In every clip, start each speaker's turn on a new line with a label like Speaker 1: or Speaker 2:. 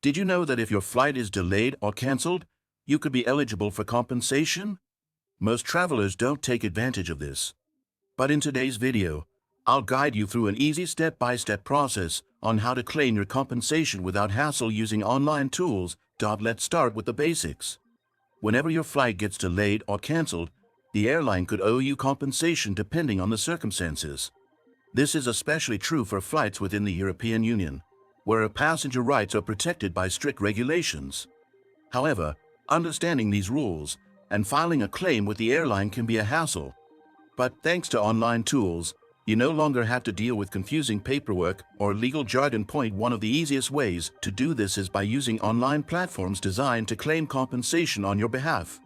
Speaker 1: Did you know that if your flight is delayed or canceled, you could be eligible for compensation? Most travelers don't take advantage of this. But in today's video, I'll guide you through an easy step-by-step process on how to claim your compensation without hassle using online tools. Let's start with the basics. Whenever your flight gets delayed or canceled, the airline could owe you compensation depending on the circumstances. This is especially true for flights within the European Union, where passenger rights are protected by strict regulations. However, understanding these rules and filing a claim with the airline can be a hassle. But thanks to online tools, you no longer have to deal with confusing paperwork or legal jargon. One of the easiest ways to do this is by using online platforms designed to claim compensation on your behalf.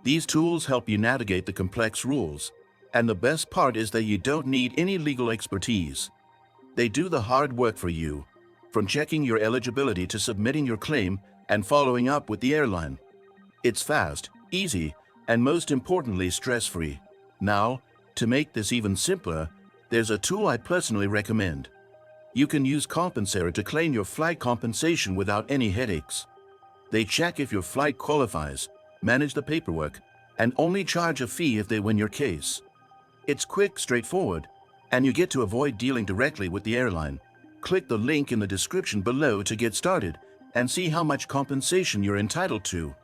Speaker 1: These tools help you navigate the complex rules, and the best part is that you don't need any legal expertise. They do the hard work for you, from checking your eligibility to submitting your claim and following up with the airline. It's fast, easy, and most importantly, stress-free. Now, to make this even simpler, there's a tool I personally recommend. You can use Compensera to claim your flight compensation without any headaches. They check if your flight qualifies, manage the paperwork, and only charge a fee if they win your case. It's quick, straightforward, and you get to avoid dealing directly with the airline. Click the link in the description below to get started and see how much compensation you're entitled to.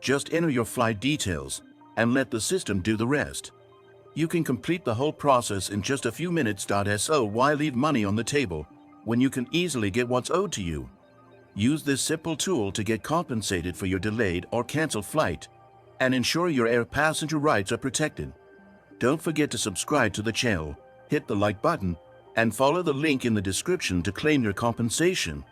Speaker 1: Just enter your flight details and let the system do the rest. You can complete the whole process in just a few minutes. So why leave money on the table when you can easily get what's owed to you? Use this simple tool to get compensated for your delayed or canceled flight and ensure your air passenger rights are protected. Don't forget to subscribe to the channel, hit the like button, and follow the link in the description to claim your compensation.